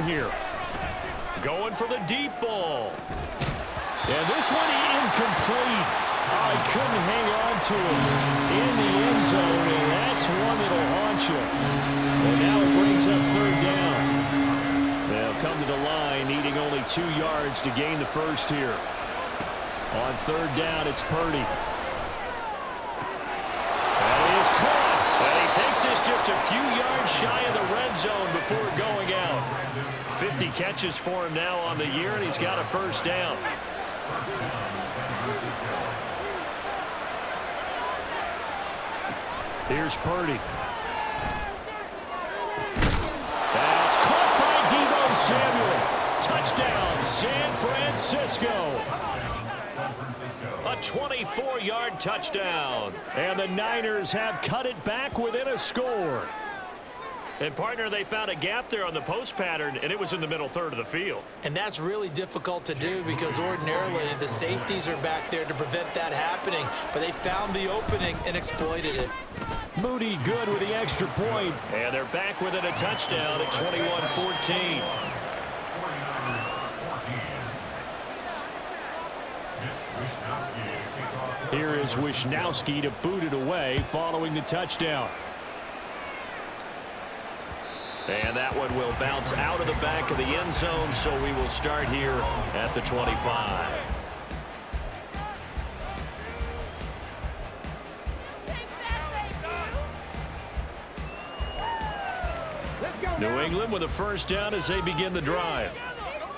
here. Going for the deep ball. And this one incomplete. I couldn't hang on to it in the end zone, and that's one that'll haunt you. And now it brings up third down. They'll come to the line, needing only 2 yards to gain the first here. On third down, it's Purdy. That is caught. And he takes this just a few yards shy of the red zone before going out. 50 catches for him now on the year, and he's got a first down. Here's Purdy. That's caught by Deebo Samuel. Touchdown, San Francisco. A 24-yard touchdown. And the Niners have cut it back within a score. And, partner, they found a gap there on the post pattern, and it was in the middle third of the field. And that's really difficult to do because ordinarily the safeties are back there to prevent that happening. But they found the opening and exploited it. Moody good with the extra point. And they're back within a touchdown at 21-14. Here is Wishnowski to boot it away following the touchdown. And that one will bounce out of the back of the end zone, so we will start here at the 25. New England with a first down as they begin the drive.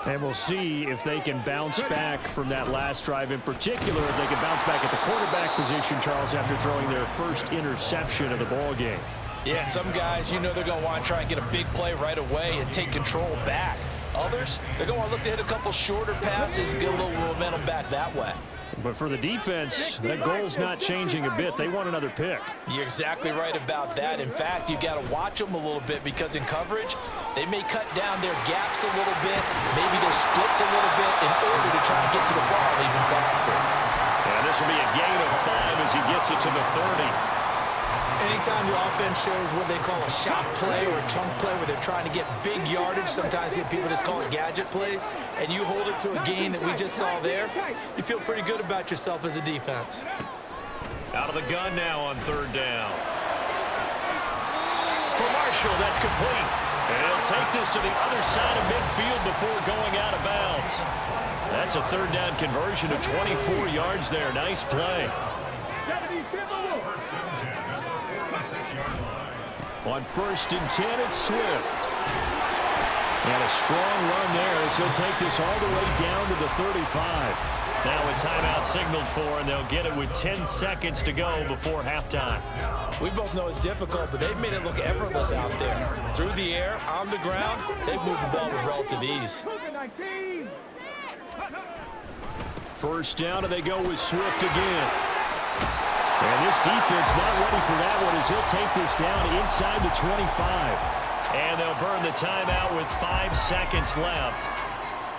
And we'll see if they can bounce back from that last drive in particular, if they can bounce back at the quarterback position, Charles, after throwing their first interception of the ball game. Yeah, some guys, you know they're going to want to try and get a big play right away and take control back. Others, they're going to want to look to hit a couple shorter passes and get a little momentum back that way. But for the defense, that goal's not changing a bit. They want another pick. You're exactly right about that. In fact, you've got to watch them a little bit because in coverage, they may cut down their gaps a little bit, maybe their splits a little bit in order to try to get to the ball even faster. And this will be a gain of 5 as he gets it to the 30. Anytime the offense shows what they call a shot play or a chunk play where they're trying to get big yardage, sometimes people just call it gadget plays, and you hold it to a gain that we just saw there, you feel pretty good about yourself as a defense. Out of the gun now on third down. For Marshall, that's complete. And he'll take this to the other side of midfield before going out of bounds. That's a third down conversion of 24 yards there. Nice play. On 1st and 10, it's Swift. And a strong run there as he'll take this all the way down to the 35. Now a timeout signaled for, and they'll get it with 10 seconds to go before halftime. We both know it's difficult, but they've made it look effortless out there. Through the air, on the ground, they've moved the ball with relative ease. First down, and they go with Swift again. And this defense not ready for that one as he'll take this down inside the 25. And they'll burn the timeout with 5 seconds left.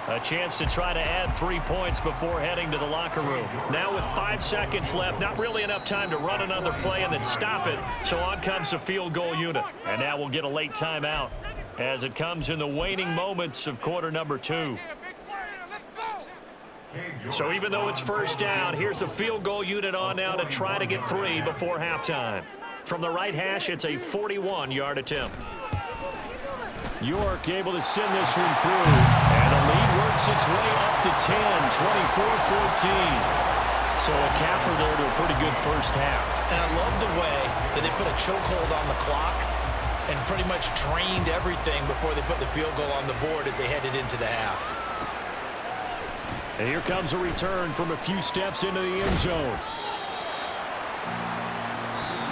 A chance to try to add 3 points before heading to the locker room. Now with 5 seconds left, not really enough time to run another play and then stop it. So on comes the field goal unit. And now we'll get a late timeout as it comes in the waning moments of quarter number 2. So even though it's first down, here's the field goal unit on now to try to get 3 before halftime. From the right hash, it's a 41-yard attempt. York able to send this one through. And the lead works its way up to 10, 24-14. So a capper there to a pretty good first half. And I love the way that they put a chokehold on the clock and pretty much drained everything before they put the field goal on the board as they headed into the half. And here comes a return from a few steps into the end zone.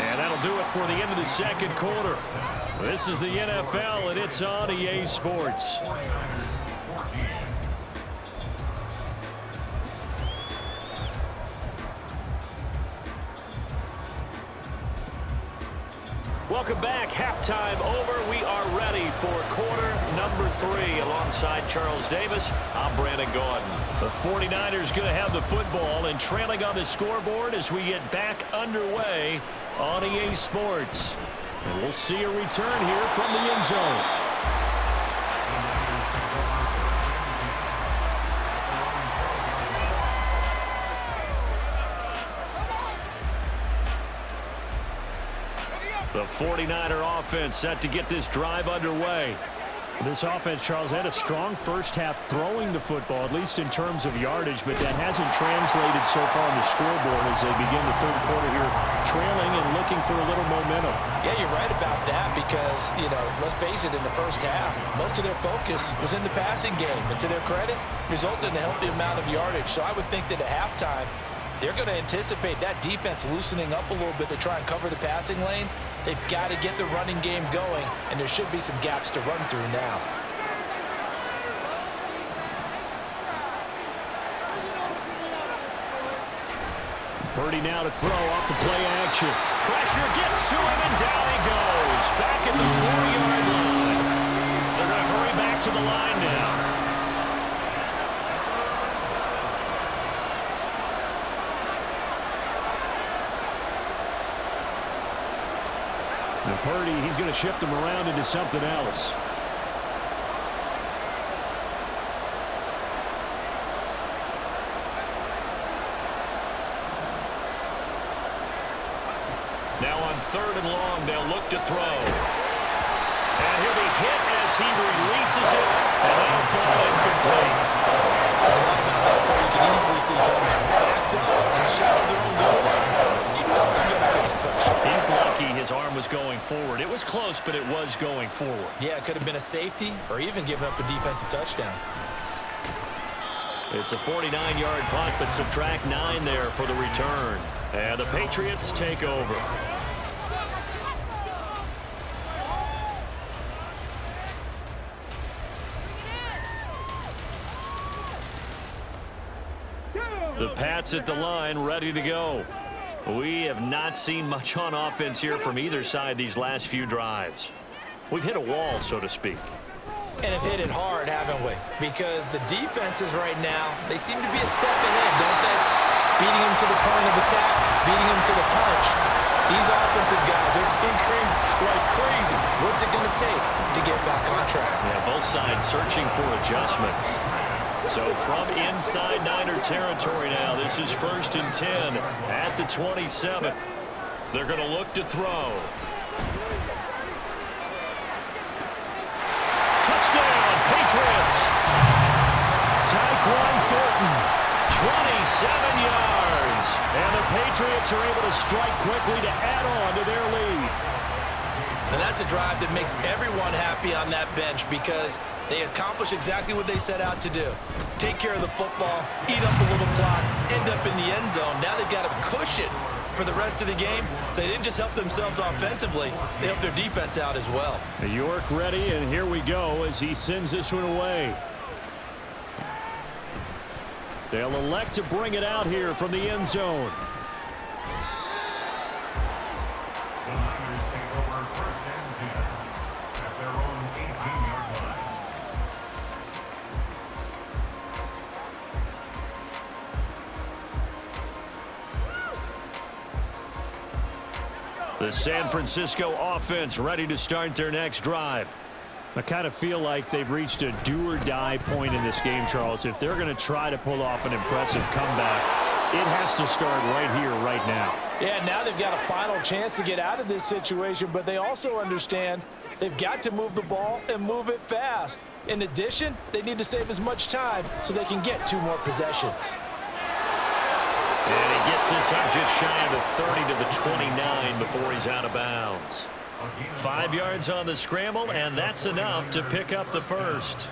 And that'll do it for the end of the second quarter. This is the NFL, and it's on EA Sports. Welcome back. Halftime over. We are ready for quarter number 3. Alongside Charles Davis, I'm Brandon Gaudin. The 49ers going to have the football and trailing on the scoreboard as we get back underway on EA Sports. And we'll see a return here from the end zone. The 49er offense set to get this drive underway. This offense, Charles, had a strong first half throwing the football, at least in terms of yardage, but that hasn't translated so far on the scoreboard as they begin the third quarter here, trailing and looking for a little momentum. Yeah, you're right about that because, let's face it, in the first half, most of their focus was in the passing game. And to their credit, resulted in a healthy amount of yardage. So I would think that at halftime, they're going to anticipate that defense loosening up a little bit to try and cover the passing lanes. They've got to get the running game going, and there should be some gaps to run through now. Purdy now to throw off the play action. Pressure gets to him, and down he goes. Back at the 4-yard line. They're going to hurry back to the line now. Now Purdy, he's going to shift him around into something else. Now on 3rd and long, they'll look to throw. And he'll be hit as he releases it, and that'll fall incomplete. There's a lot about that play you can easily see coming. Backed up in the shadow of their own goal line. You know they're going to face pressure. He's lucky his arm was going forward. It was close, but it was going forward. Yeah, it could have been a safety or even given up a defensive touchdown. It's a 49-yard punt, but subtract 9 there for the return. And the Patriots take over. The Pats at the line, ready to go. We have not seen much on offense here from either side these last few drives. We've hit a wall, so to speak. And have hit it hard, haven't we? Because the defenses right now, they seem to be a step ahead, don't they? Beating them to the point of attack, beating them to the punch. These offensive guys are tinkering like crazy. What's it going to take to get back on track? Yeah, both sides searching for adjustments. So from inside Niner territory now, this is 1st and 10 at the 27. They're going to look to throw. Touchdown, Patriots. Tyquan Thornton, 27 yards. And the Patriots are able to strike quickly to add on to their lead. And that's a drive that makes everyone happy on that bench because they accomplish exactly what they set out to do. Take care of the football, eat up a little clock, end up in the end zone. Now they've got a cushion for the rest of the game. So they didn't just help themselves offensively, they helped their defense out as well. York ready, and here we go as he sends this one away. They'll elect to bring it out here from the end zone. The San Francisco offense ready to start their next drive. I kind of feel like they've reached a do-or-die point in this game, Charles. If they're going to try to pull off an impressive comeback, it has to start right here, right now. Yeah, now they've got a final chance to get out of this situation, but they also understand they've got to move the ball and move it fast. In addition, they need to save as much time so they can get 2 more possessions. And he gets this up just shy of the 30 to the 29 before he's out of bounds. 5 yards on the scramble, and that's enough to pick up the first.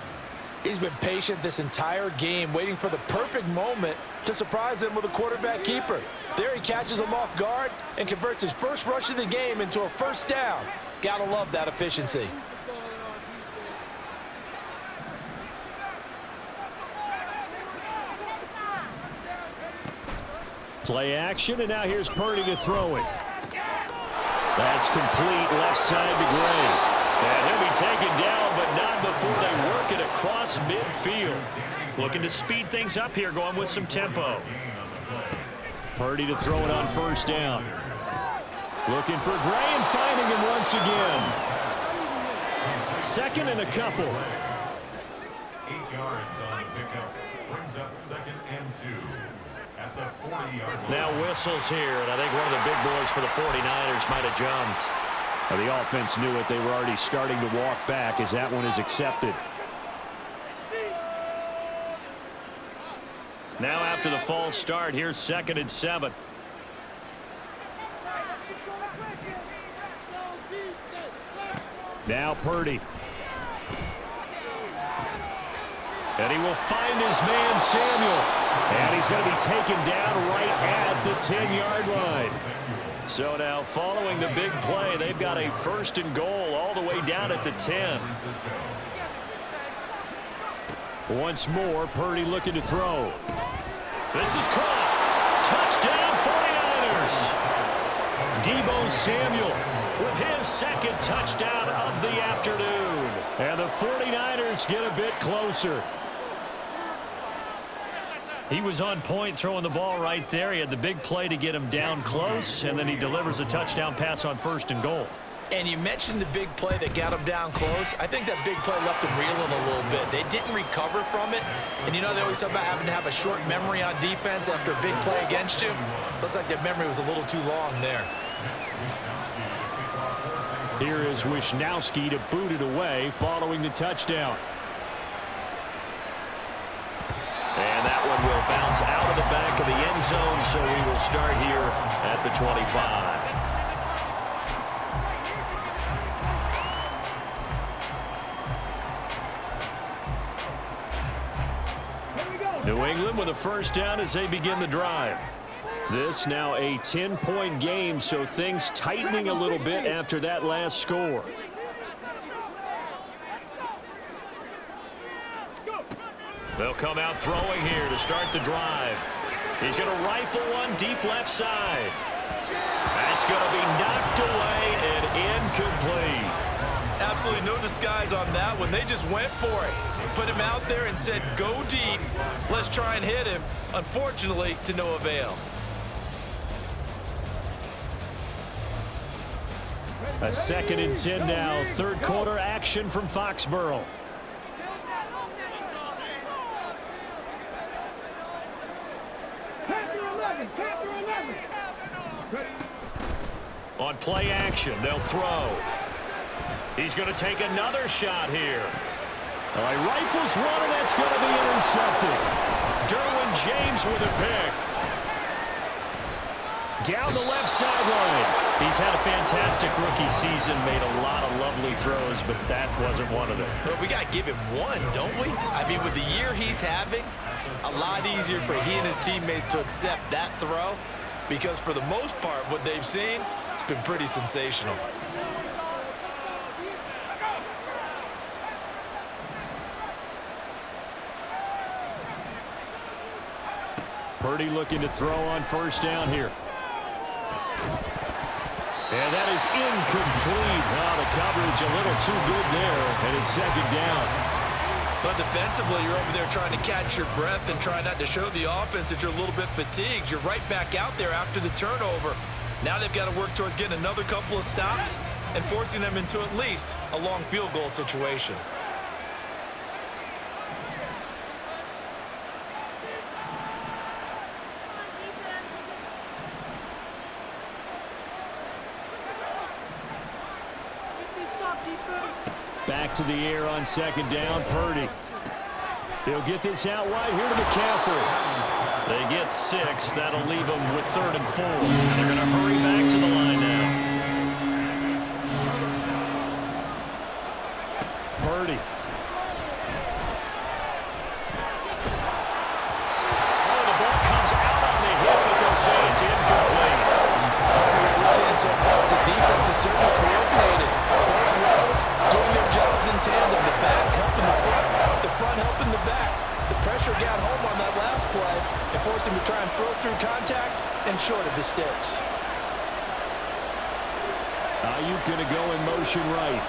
He's been patient this entire game, waiting for the perfect moment to surprise them with a quarterback keeper. There he catches him off guard and converts his first rush of the game into a first down. Gotta love that efficiency. Play action, and now here's Purdy to throw it. That's complete left side to Gray. And he'll be taken down, but not before they work it across midfield. Looking to speed things up here, going with some tempo. Purdy to throw it on first down. Looking for Gray and finding him once again. 2nd and a couple. 8 yards on the pickup. Brings up 2nd and 2. At the 40-yard line. Now whistles here, and I think one of the big boys for the 49ers might have jumped. Well, the offense knew it. They were already starting to walk back as that one is accepted. Now after the false start, here's 2nd and 7. Now Purdy. And he will find his man Samuel. And he's going to be taken down right at the 10-yard line. So now following the big play, they've got a 1st and goal all the way down at the 10. Once more, Purdy looking to throw. This is caught. Touchdown 49ers. Deebo Samuel with his 2nd touchdown of the afternoon. And the 49ers get a bit closer. He was on point throwing the ball right there. He had the big play to get him down close, and then he delivers a touchdown pass on 1st and goal. And you mentioned the big play that got him down close. I think that big play left him reeling a little bit. They didn't recover from it. And you know they always talk about having to have a short memory on defense after a big play against you. Looks like their memory was a little too long there. Here is Wisnowski to boot it away following the touchdown. And that one will bounce out of the back of the end zone, so we will start here at the 25. New England with a 1st down as they begin the drive. This now a 10-point game, so things tightening a little bit after that last score. They'll come out throwing here to start the drive. He's going to rifle one deep left side. That's going to be knocked away and incomplete. Absolutely no disguise on that one. They just went for it. Put him out there and said, go deep. Let's try and hit him. Unfortunately, to no avail. A 2nd and 10 now. 3rd quarter action from Foxborough. On play action, they'll throw. He's going to take another shot here. He rifles one, and that's going to be intercepted. Derwin James with a pick. Down the left sideline. He's had a fantastic rookie season, made a lot of lovely throws, but that wasn't one of them. Well, we got to give him one, don't we? I mean, with the year he's having, a lot easier for he and his teammates to accept that throw, because for the most part, what they've seen, it's been pretty sensational. Purdy looking to throw on 1st down here. And that is incomplete. Wow, the coverage a little too good there, and it's 2nd down. But defensively, you're over there trying to catch your breath and try not to show the offense that you're a little bit fatigued. You're right back out there after the turnover. Now they've got to work towards getting another couple of stops and forcing them into at least a long field goal situation. Back to the air on 2nd down, Purdy. He'll get this out wide here to McCaffrey. They get 6. That'll leave them with 3rd and 4. They're going to hurry back to the line now. Purdy. Oh, the ball comes out on the hit, but they'll say it's incomplete. What we're seeing so far is the defense is certainly coordinated. Both rows doing their jobs in tandem. The back helping the front helping the back. The pressure got home on that last play and forced him to try and throw through contact and short of the sticks. Ayuk going to go in motion right.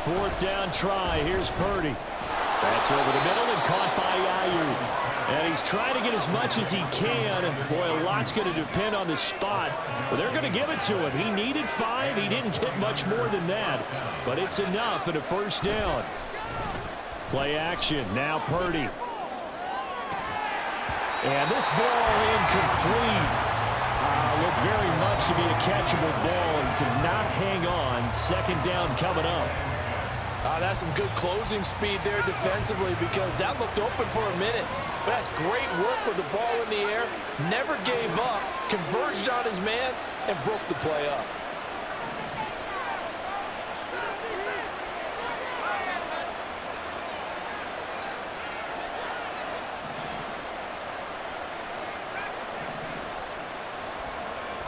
Fourth down try. Here's Purdy. That's over the middle and caught by Ayuk. And he he's trying to get as much as he can. Boy, a lot's going to depend on the spot. But they're going to give it to him. He needed 5. He didn't get much more than that. But it's enough and a first down. Play action. Now Purdy. And this ball incomplete. Looked very much to be a catchable ball and could not hang on. Second down coming up. That's some good closing speed there defensively because that looked open for a minute. But that's great work with the ball in the air. Never gave up, converged on his man, and broke the play up.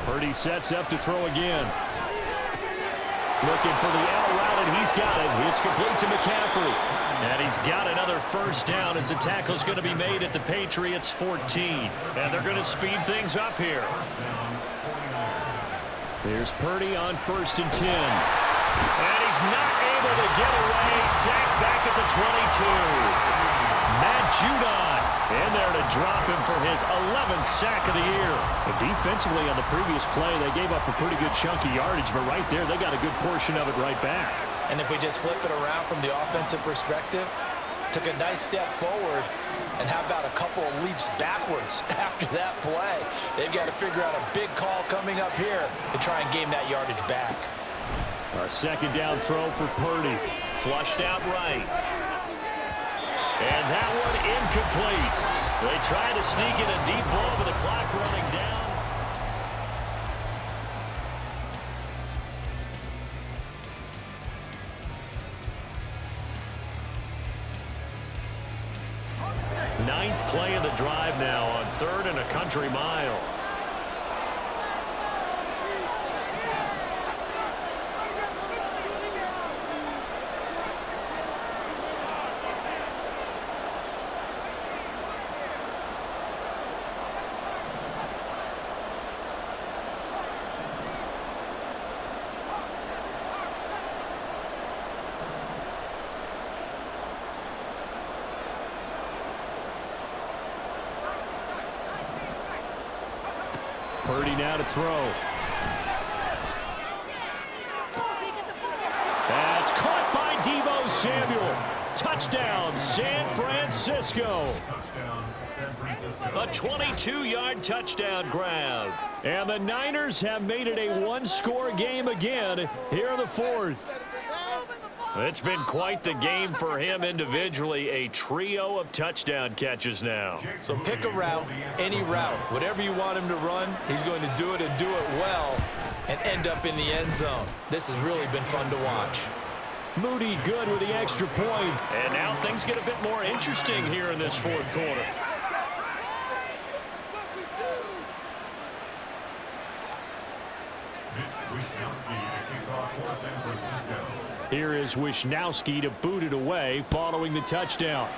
Purdy sets up to throw again. Looking for the out route, and he's got it. It's complete to McCaffrey. And he's got another first down as the tackle's going to be made at the Patriots 14. And they're going to speed things up here. Here's Purdy on 1st and 10. And he's not able to get away. Sacked back at the 22. Matt Judon in there to drop him for his 11th sack of the year. And defensively on the previous play, they gave up a pretty good chunk of yardage, but right there, they got a good portion of it right back. And if we just flip it around from the offensive perspective, took a nice step forward, and how about a couple of leaps backwards after that play? They've got to figure out a big call coming up here to try and gain that yardage back. A second down throw for Purdy. Flushed out right. And that one incomplete. They try to sneak in a deep ball with the clock running down. Ninth play of the drive now on 3rd and a country mile. Purdy now to throw. That's caught by Deebo Samuel. Touchdown, San Francisco. A 22-yard touchdown grab. And the Niners have made it a one-score game again here in the 4th. It's been quite the game for him individually. A trio of touchdown catches now. So pick a route, any route. Whatever you want him to run, he's going to do it and do it well and end up in the end zone. This has really been fun to watch. Moody good with the extra point. And now things get a bit more interesting here in this 4th quarter. Here is Wishnowski to boot it away following the touchdown.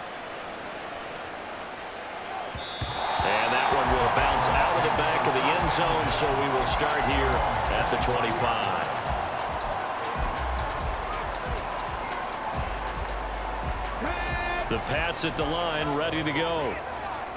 And that one will bounce out of the back of the end zone, so we will start here at the 25. The Pats at the line, ready to go.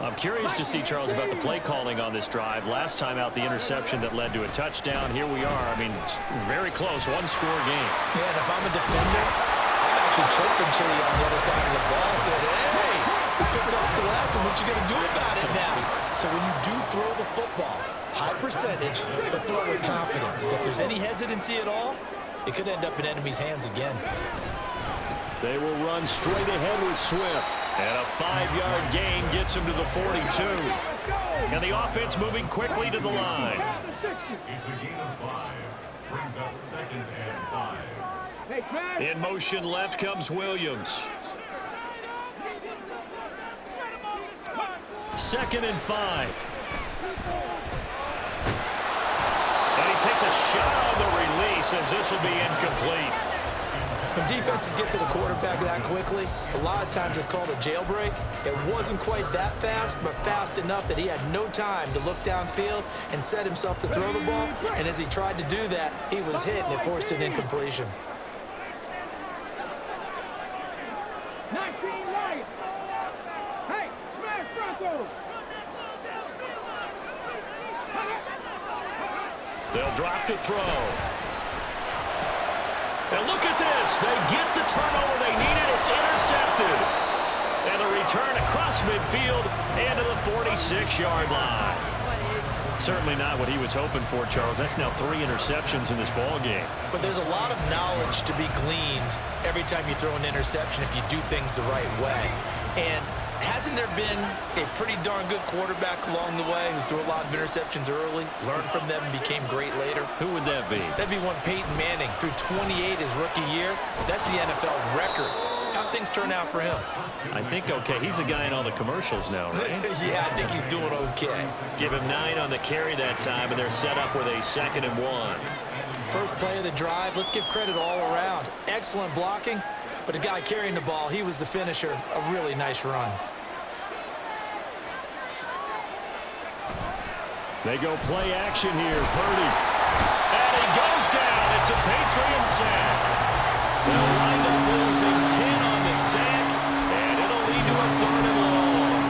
I'm curious to see, Charles, about the play calling on this drive. Last time out, the interception that led to a touchdown. Here we are. I mean, it's very close, one-score game. Yeah, and if I'm a defender, I'm actually choking Chili on the other side of the ball and said, hey, we picked off the last one. What you going to do about it now? So when you do throw the football, high percentage, but throw it with confidence. If there's any hesitancy at all, it could end up in enemy's hands again. They will run straight ahead with Swift. And a 5-yard gain gets him to the 42. And the offense moving quickly to the line. It's a gain of 5. Brings up 2nd and 5. In motion left comes Williams. 2nd and 5. And he takes a shot on the release as this will be incomplete. When defenses get to the quarterback that quickly, a lot of times it's called a jailbreak. It wasn't quite that fast, but fast enough that he had no time to look downfield and set himself to throw the ball. And as he tried to do that, he was hit, and it forced an incompletion. Hey, smash Bronco! They'll drop to throw. And look at this. They get the turnover they needed. It's intercepted. And the return across midfield and to the 46-yard line. Certainly not what he was hoping for, Charles. That's now 3 interceptions in this ball game. But there's a lot of knowledge to be gleaned every time you throw an interception if you do things the right way. And hasn't there been a pretty darn good quarterback along the way who threw a lot of interceptions early, learned from them, and became great later? Who would that be? That'd be one Peyton Manning. Threw 28 his rookie year. That's the NFL record. How'd things turn out for him? I think okay. He's a guy in all the commercials now, right? Yeah, I think he's doing okay. Give him 9 on the carry that time, and they're set up with a 2nd and 1. First play of the drive. Let's give credit all around. Excellent blocking, but the guy carrying the ball, he was the finisher. A really nice run. They go play action here. Purdy. And he goes down. It's a Patriot sack. They'll wind up losing 10 on the sack, and it'll lead to a 3rd and long.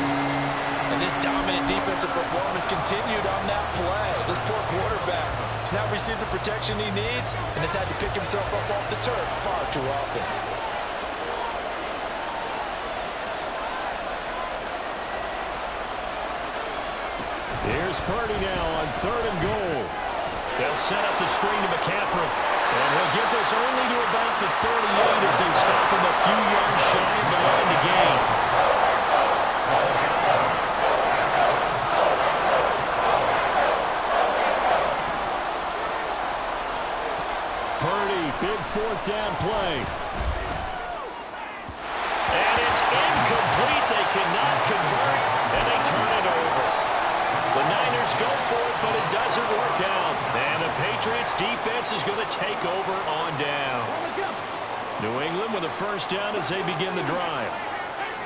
And this dominant defensive performance continued on that play. This poor quarterback has not received the protection he needs and has had to pick himself up off the turf far too often. Here's Purdy now on 3rd and goal. They'll set up the screen to McCaffrey. And he'll get this only to about the 38 as they stop him a few yards shy of the line to gain. Purdy, big 4th down play. And it's incomplete. They cannot convert, and they turn it over. The Niners go for it, but it doesn't work out. And the Patriots defense is going to take over on down. New England with a 1st down as they begin the drive.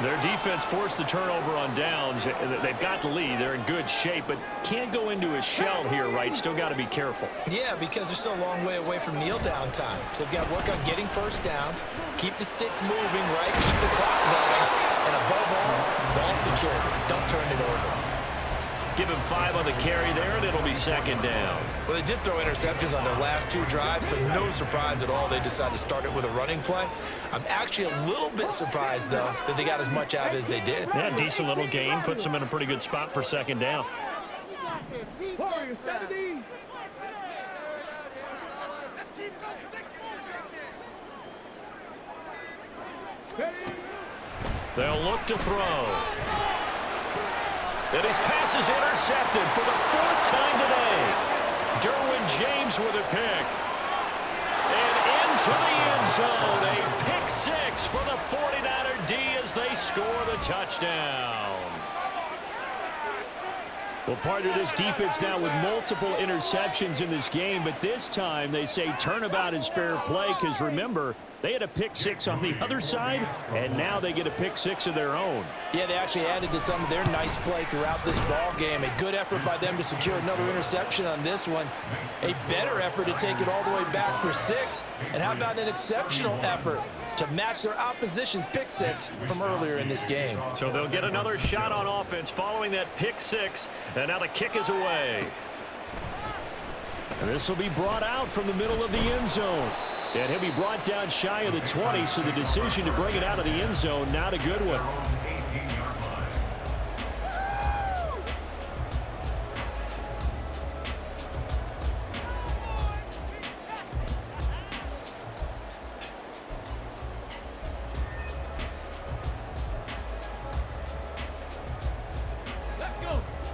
Their defense forced the turnover on downs. They've got the lead. They're in good shape, but can't go into a shell here, right? Still got to be careful. Yeah, because they're still a long way away from kneel down time. So they've got to work on getting 1st downs, keep the sticks moving, right? Keep the clock going, and above all, ball security. Don't turn it over. Give him 5 on the carry there, and it'll be 2nd down. Well, they did throw interceptions on their last 2 drives, so no surprise at all they decided to start it with a running play. I'm actually a little bit surprised, though, that they got as much out as they did. Yeah, decent little gain. Puts them in a pretty good spot for 2nd down. They'll look to throw. And his pass is intercepted for the 4th time today. Derwin James with a pick. And into the end zone. A pick 6 for the 49er D as they score the touchdown. Well, part of this defense now with multiple interceptions in this game, but this time they say turnabout is fair play because, remember, they had a pick 6 on the other side, and now they get a pick 6 of their own. Yeah, they actually added to some of their nice play throughout this ball game. A good effort by them to secure another interception on this one. A better effort to take it all the way back for 6. And how about an exceptional effort to match their opposition's pick 6 from earlier in this game? So they'll get another shot on offense following that pick 6, and now the kick is away. And this will be brought out from the middle of the end zone. And he'll be brought down shy of the 20, so the decision to bring it out of the end zone, not a good one.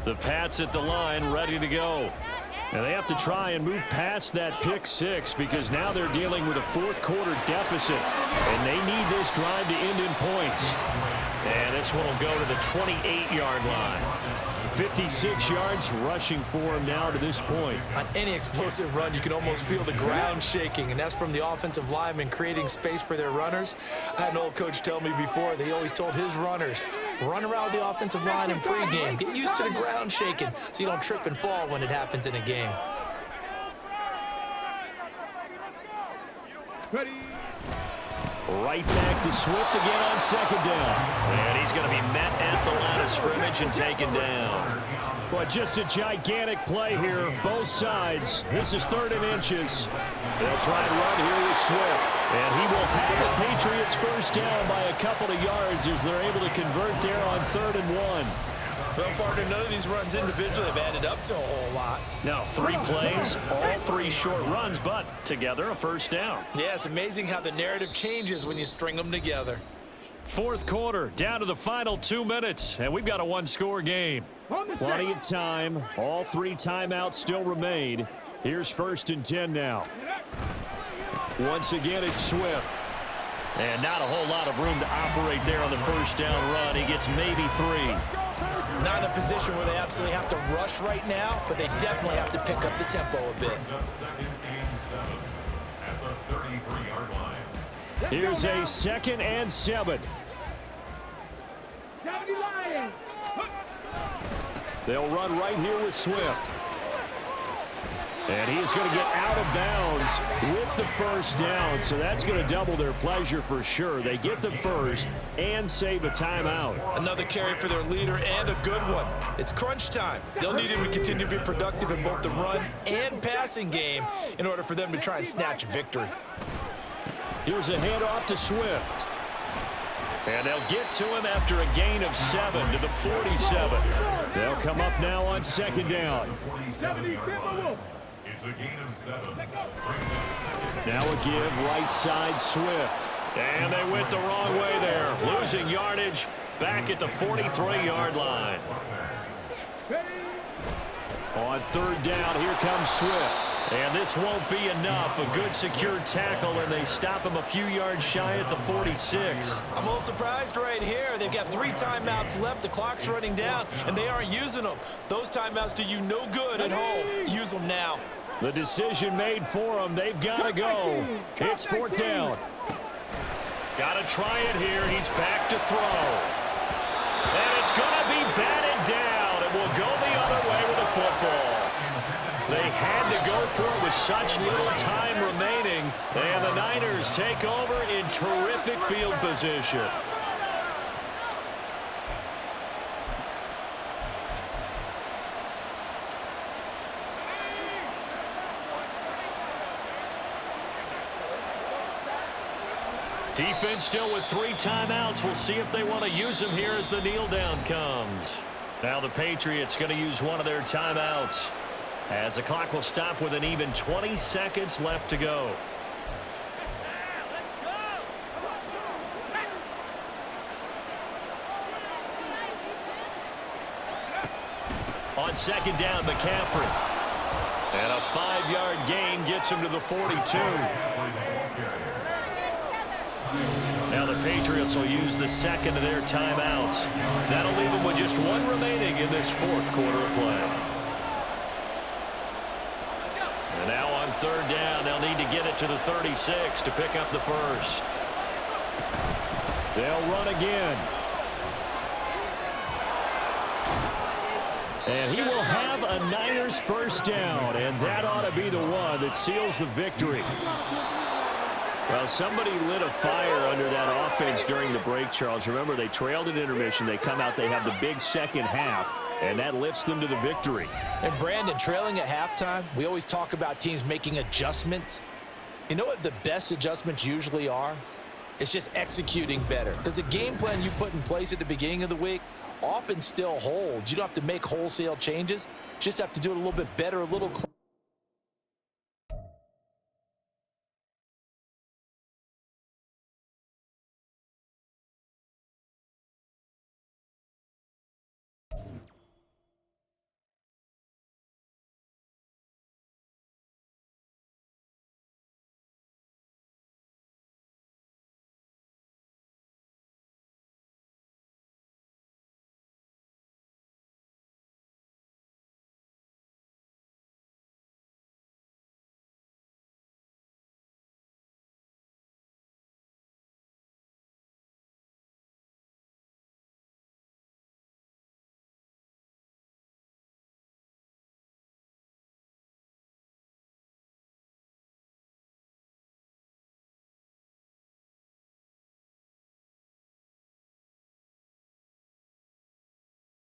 The Pats at the line, ready to go. And they have to try and move past that pick 6 because now they're dealing with a 4th quarter deficit, and they need this drive to end in points. And this one will go to the 28-yard line. 56 yards rushing for him now to this point. On any explosive run, you can almost feel the ground shaking, and that's from the offensive linemen creating space for their runners. I had an old coach tell me before, they always told his runners, run around the offensive line in pregame. Get used to the ground shaking so you don't trip and fall when it happens in a game. Right back to Swift again on second down. And he's going to be met at the line of scrimmage and taken down. But just a gigantic play here, both sides. This is 3rd and inches. They'll try and run here with Swift. And he will have the Patriots first down by a couple of yards as they're able to convert there on 3rd and 1. Well, partner, none of these runs individually have added up to a whole lot. Now, 3 plays, all 3 short runs, but together a first down. Yeah, it's amazing how the narrative changes when you string them together. 4th quarter, down to the final 2 minutes, and we've got a 1-score game. Plenty of time. All 3 timeouts still remain. Here's 1st and 10 now. Once again, it's Swift. And not a whole lot of room to operate there on the first down run. He gets maybe 3. Not in a position where they absolutely have to rush right now, but they definitely have to pick up the tempo a bit. Second and 7 at the 33-yard line. Here's a 2nd and 7. They'll run right here with Swift. And he's going to get out of bounds with the first down, so that's going to double their pleasure for sure. They get the first and save a timeout. Another carry for their leader and a good one. It's crunch time. They'll need him to continue to be productive in both the run and passing game in order for them to try and snatch a victory. Here's a handoff to Swift. And they'll get to him after a gain of 7 to the 47. They'll come up now on 2nd down. It's a gain of 7. Now a give right side Swift. And they went the wrong way there. Losing yardage back at the 43-yard line. On 3rd down, here comes Swift. And this won't be enough. A good secure tackle, and they stop him a few yards shy at the 46. I'm a little surprised right here. They've got 3 timeouts left. The clock's running down, and they aren't using them. Those timeouts do you no good at home. Use them now. The decision made for them. They've got to go. It's 4th down. Got to try it here. He's back to throw. And it's going to be batted down. It will go the other way with the football. They had to go for it with such little time remaining. And the Niners take over in terrific field position. Defense still with 3 timeouts. We'll see if they want to use them here as the kneel down comes. Now the Patriots going to use one of their timeouts, as the clock will stop with an even 20 seconds left to go. On 2nd down, McCaffrey. And a 5-yard gain gets him to the 42. Now the Patriots will use the 2nd of their timeouts. That'll leave them with just 1 remaining in this 4th quarter of play. And now on 3rd down, they'll need to get it to the 36 to pick up the first. They'll run again. And he will have a Niners first down, and that ought to be the one that seals the victory. Well, somebody lit a fire under that offense during the break, Charles. Remember, they trailed at intermission. They come out, they have the big second half, and that lifts them to the victory. And Brandon, trailing at halftime, we always talk about teams making adjustments. You know what the best adjustments usually are? It's just executing better. Because the game plan you put in place at the beginning of the week often still holds. You don't have to make wholesale changes. You just have to do it a little bit better, a little cleaner.